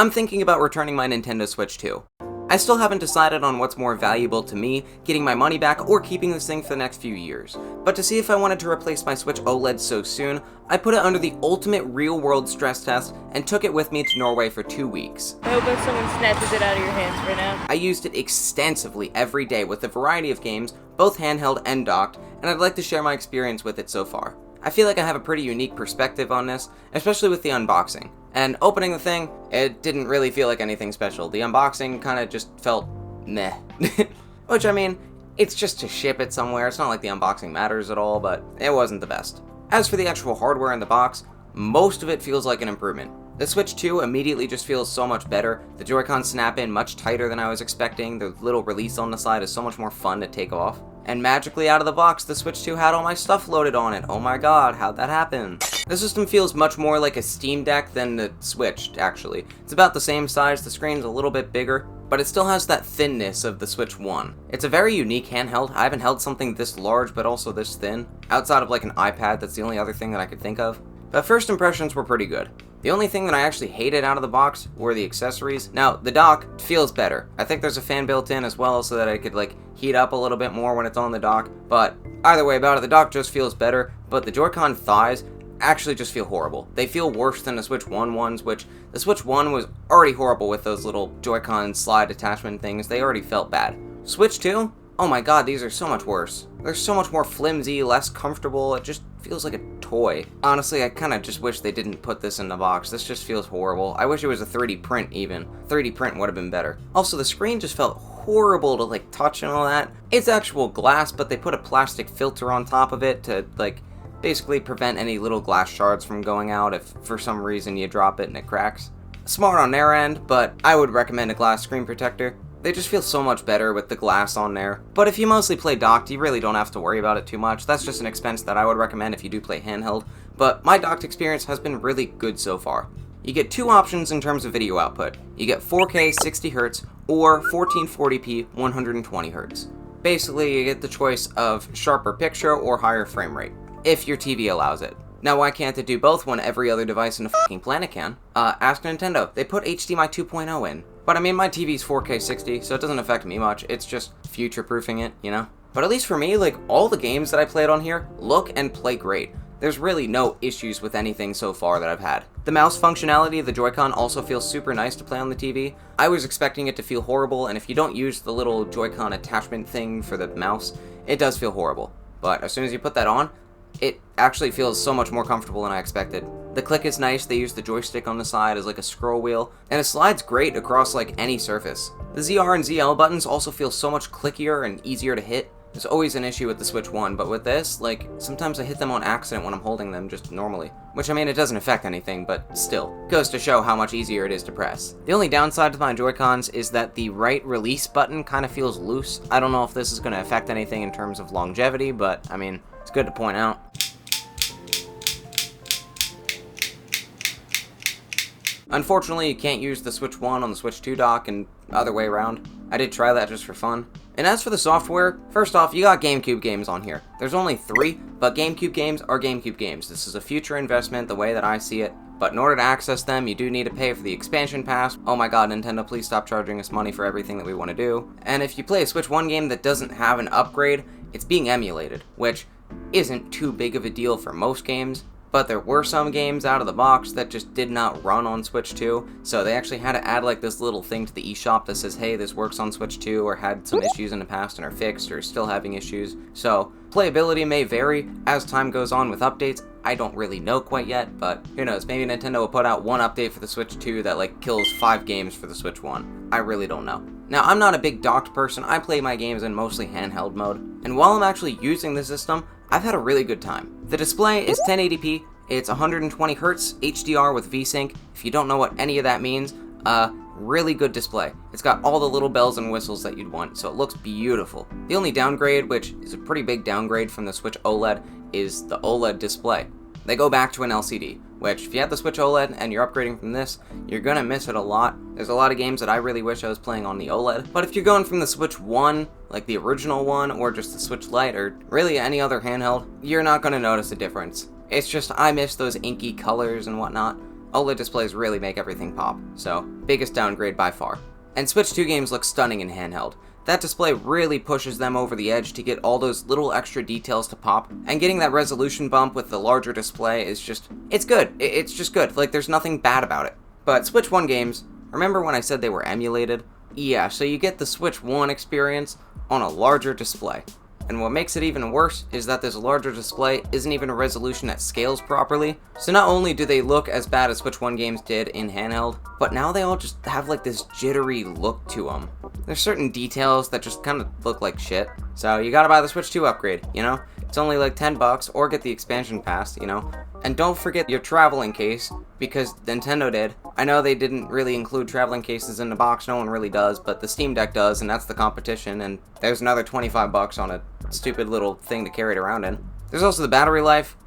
I'm thinking about returning my Nintendo Switch 2. I still haven't decided on what's more valuable to me, getting my money back or keeping this thing for the next few years. But to see if I wanted to replace my Switch OLED so soon, I put it under the ultimate real-world stress test and took it with me to Norway for 2 weeks. I hope if someone snatches it out of your hands right now. I used it extensively every day with a variety of games, both handheld and docked, and I'd like to share my experience with it so far. I feel like I have a pretty unique perspective on this, especially with the unboxing. And opening the thing, it didn't really feel like anything special. The unboxing kinda just felt meh. Which, I mean, it's just to ship it somewhere. It's not like the unboxing matters at all, but it wasn't the best. As for the actual hardware in the box, most of it feels like an improvement. The Switch 2 immediately just feels so much better. The Joy-Con snap in much tighter than I was expecting. The little release on the side is so much more fun to take off. And magically out of the box, the Switch 2 had all my stuff loaded on it. Oh my god, how'd that happen? The system feels much more like a Steam Deck than the Switch, actually. It's about the same size, the screen's a little bit bigger, but it still has that thinness of the Switch 1. It's a very unique handheld. I haven't held something this large, but also this thin. Outside of like an iPad, that's the only other thing that I could think of. But first impressions were pretty good. The only thing that I actually hated out of the box were the accessories. Now, the dock feels better. I think there's a fan built in as well so that I could like heat up a little bit more when it's on the dock. But either way about it, the dock just feels better, but the Joy-Con thighs actually just feel horrible. They feel worse than the Switch 1 ones, which the Switch 1 was already horrible with those little Joy-Con slide attachment things. They already felt bad. Switch 2? Oh my god, these are so much worse. They're so much more flimsy, less comfortable. It just feels like a toy. Honestly, I kind of just wish they didn't put this in the box. This just feels horrible. I wish it was a 3D print even. 3D print would have been better. Also, the screen just felt horrible to like touch and all that. It's actual glass, but they put a plastic filter on top of it to like basically prevent any little glass shards from going out if for some reason you drop it and it cracks. Smart on their end, but I would recommend a glass screen protector. They just feel so much better with the glass on there. But if you mostly play docked, you really don't have to worry about it too much. That's just an expense that I would recommend if you do play handheld. But my docked experience has been really good so far. You get two options in terms of video output. You get 4K 60Hz or 1440p 120Hz. Basically, you get the choice of sharper picture or higher frame rate, if your TV allows it. Now, why can't it do both when every other device in the fucking planet can? Ask Nintendo. They put HDMI 2.0 in. But I mean, my TV's 4K 60, so it doesn't affect me much. It's just future-proofing it, you know? But at least for me, like, all the games that I played on here look and play great. There's really no issues with anything so far that I've had. The mouse functionality of the Joy-Con also feels super nice to play on the TV. I was expecting it to feel horrible, and if you don't use the little Joy-Con attachment thing for the mouse, it does feel horrible. But as soon as you put that on, it actually feels so much more comfortable than I expected. The click is nice, they use the joystick on the side as like a scroll wheel, and it slides great across like any surface. The ZR and ZL buttons also feel so much clickier and easier to hit. There's always an issue with the Switch 1, but with this, like, sometimes I hit them on accident when I'm holding them just normally. Which, I mean, it doesn't affect anything, but still. Goes to show how much easier it is to press. The only downside to my Joy-Cons is that the right release button kind of feels loose. I don't know if this is going to affect anything in terms of longevity, but, I mean, it's good to point out. Unfortunately, you can't use the Switch 1 on the Switch 2 dock and other way around. I did try that just for fun. And as for the software, first off, you got GameCube games on here. There's only 3, but GameCube games are GameCube games. This is a future investment the way that I see it. But in order to access them, you do need to pay for the expansion pass. Oh my god, Nintendo, please stop charging us money for everything that we want to do. And if you play a Switch 1 game that doesn't have an upgrade, it's being emulated, which isn't too big of a deal for most games. But there were some games out of the box that just did not run on Switch 2, so they actually had to add like this little thing to the eShop that says, hey, this works on Switch 2, or had some issues in the past and are fixed, or still having issues. So, playability may vary as time goes on with updates. I don't really know quite yet, but who knows, maybe Nintendo will put out one update for the Switch 2 that like kills 5 games for the Switch 1. I really don't know. Now, I'm not a big docked person, I play my games in mostly handheld mode, and while I'm actually using the system, I've had a really good time. The display is 1080p, it's 120Hz HDR with VSync. If you don't know what any of that means, really good display. It's got all the little bells and whistles that you'd want, so it looks beautiful. The only downgrade, which is a pretty big downgrade from the Switch OLED, is the OLED display. They go back to an LCD, which if you have the Switch OLED and you're upgrading from this, you're gonna miss it a lot. There's a lot of games that I really wish I was playing on the OLED, but if you're going from the Switch 1, like the original one, or just the Switch Lite, or really any other handheld, you're not gonna notice a difference. It's just, I miss those inky colors and whatnot. OLED displays really make everything pop, so biggest downgrade by far. And Switch 2 games look stunning in handheld. That display really pushes them over the edge to get all those little extra details to pop, and getting that resolution bump with the larger display is just, it's good. It's just good. Like, there's nothing bad about it. But Switch 1 games, remember when I said they were emulated? Yeah, so you get the Switch 1 experience on a larger display. And what makes it even worse is that this larger display isn't even a resolution that scales properly. So not only do they look as bad as Switch 1 games did in handheld, but now they all just have like this jittery look to them. There's certain details that just kind of look like shit. So you gotta buy the Switch 2 upgrade, you know? It's only like $10 or get the expansion pass, you know? And don't forget your traveling case, because Nintendo did. I know they didn't really include traveling cases in the box, no one really does, but the Steam Deck does, and that's the competition, and there's another $25 on a stupid little thing to carry it around in. There's also the battery life.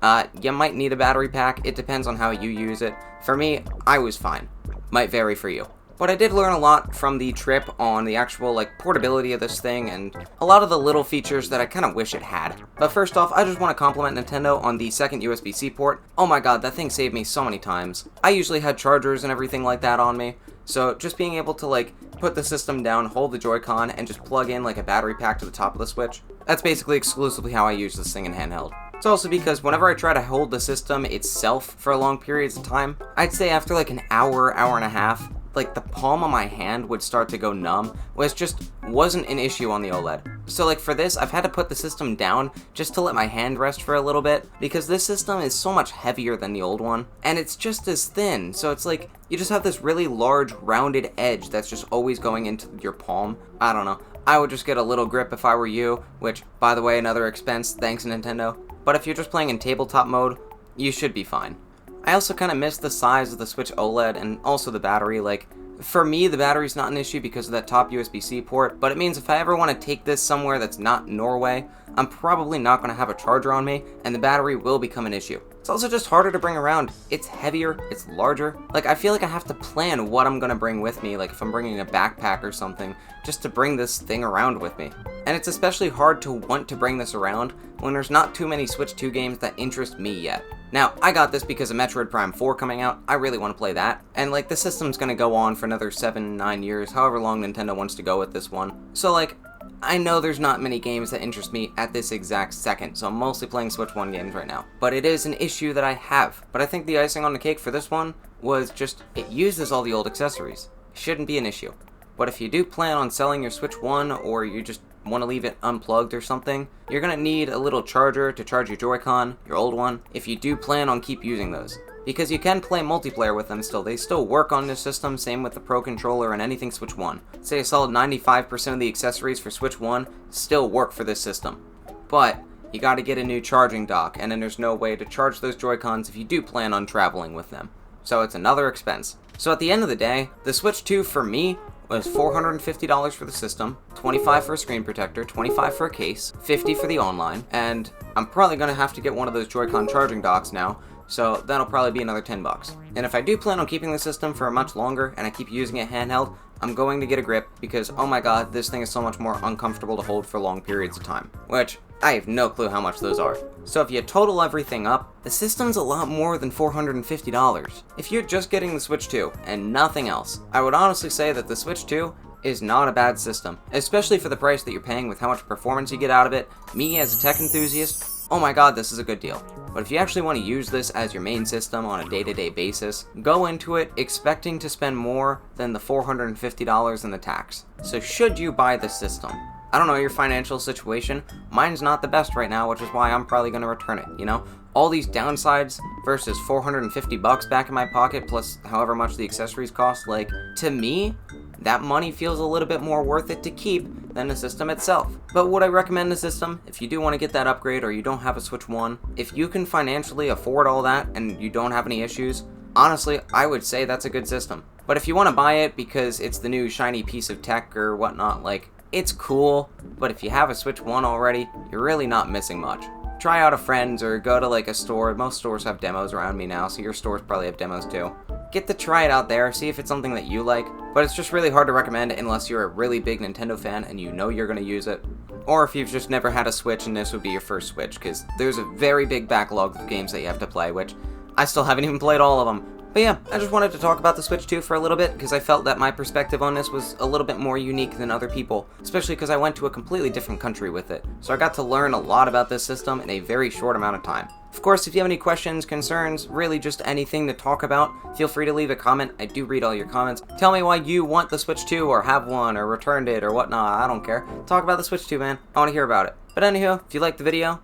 You might need a battery pack, it depends on how you use it. For me, I was fine. Might vary for you. But I did learn a lot from the trip on the actual, like, portability of this thing, and a lot of the little features that I kind of wish it had. But first off, I just want to compliment Nintendo on the second USB-C port. Oh my god, that thing saved me so many times. I usually had chargers and everything like that on me, so just being able to, like, put the system down, hold the Joy-Con, and just plug in, like, a battery pack to the top of the Switch, that's basically exclusively how I use this thing in handheld. It's also because whenever I try to hold the system itself for long periods of time, I'd say after like an hour, hour and a half, like the palm of my hand would start to go numb, which just wasn't an issue on the OLED. So like for this, I've had to put the system down just to let my hand rest for a little bit, because this system is so much heavier than the old one, and it's just as thin, so it's like, you just have this really large rounded edge that's just always going into your palm. I don't know. I would just get a little grip if I were you, which, by the way, another expense, thanks Nintendo. But if you're just playing in tabletop mode, you should be fine. I also kind of miss the size of the Switch OLED and also the battery. Like, for me, the battery's not an issue because of that top USB-C port, but it means if I ever want to take this somewhere that's not Norway, I'm probably not going to have a charger on me, and the battery will become an issue. It's also just harder to bring around. It's heavier, it's larger. Like, I feel like I have to plan what I'm going to bring with me, like if I'm bringing a backpack or something, just to bring this thing around with me. And it's especially hard to want to bring this around when there's not too many Switch 2 games that interest me yet. Now, I got this because of Metroid Prime 4 coming out. I really want to play that. And, like, the system's gonna go on for another 7-9 years, however long Nintendo wants to go with this one. So, like, I know there's not many games that interest me at this exact second, so I'm mostly playing Switch 1 games right now. But it is an issue that I have. But I think the icing on the cake for this one was just, it uses all the old accessories. It shouldn't be an issue. But if you do plan on selling your Switch 1, or you just want to leave it unplugged or something, you're going to need a little charger to charge your Joy-Con, your old one, if you do plan on keep using those. Because you can play multiplayer with them still. They still work on this system, same with the Pro Controller and anything Switch 1. I'd say a solid 95% of the accessories for Switch 1 still work for this system. But you got to get a new charging dock, and then there's no way to charge those Joy-Cons if you do plan on traveling with them. So it's another expense. So at the end of the day, the Switch 2 for me was $450 for the system, $25 for a screen protector, $25 for a case, $50 for the online, and I'm probably going to have to get one of those Joy-Con charging docks now, so that'll probably be another $10. And if I do plan on keeping the system for much longer and I keep using it handheld, I'm going to get a grip because, oh my god, this thing is so much more uncomfortable to hold for long periods of time, which I have no clue how much those are. So if you total everything up, the system's a lot more than $450. If you're just getting the Switch 2 and nothing else, I would honestly say that the Switch 2 is not a bad system, especially for the price that you're paying with how much performance you get out of it. Me as a tech enthusiast, oh my god, this is a good deal. But if you actually want to use this as your main system on a day-to-day basis, go into it expecting to spend more than the $450 in the tax. So should you buy this system? I don't know your financial situation. Mine's not the best right now, which is why I'm probably going to return it, you know? All these downsides versus $450 back in my pocket plus however much the accessories cost, like, to me, that money feels a little bit more worth it to keep than the system itself. But would I recommend the system? If you do want to get that upgrade or you don't have a Switch 1, if you can financially afford all that and you don't have any issues, honestly, I would say that's a good system. But if you want to buy it because it's the new shiny piece of tech or whatnot, like, it's cool, but if you have a Switch 1 already, you're really not missing much. Try out a friend's or go to like a store. Most stores have demos around me now, so your stores probably have demos too. Get to try it out there, see if it's something that you like, but it's just really hard to recommend unless you're a really big Nintendo fan and you know you're going to use it. Or if you've just never had a Switch and this would be your first Switch, because there's a very big backlog of games that you have to play, which I still haven't even played all of them. But yeah, I just wanted to talk about the Switch 2 for a little bit, because I felt that my perspective on this was a little bit more unique than other people, especially because I went to a completely different country with it. So I got to learn a lot about this system in a very short amount of time. Of course, if you have any questions, concerns, really just anything to talk about, feel free to leave a comment. I do read all your comments. Tell me why you want the Switch 2, or have one, or returned it, or whatnot. I don't care. Talk about the Switch 2, man. I want to hear about it. But anywho, if you liked the video,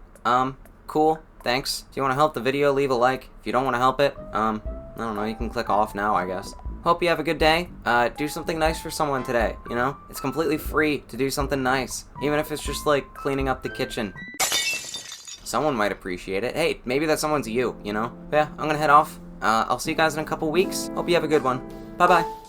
cool. Thanks. If you want to help the video, leave a like. If you don't want to help it, I don't know, you can click off now, I guess. Hope you have a good day. Do something nice for someone today, you know? It's completely free to do something nice, even if it's just like cleaning up the kitchen. Someone might appreciate it. Hey, maybe that someone's you, you know? But yeah, I'm gonna head off. I'll see you guys in a couple weeks. Hope you have a good one. Bye-bye.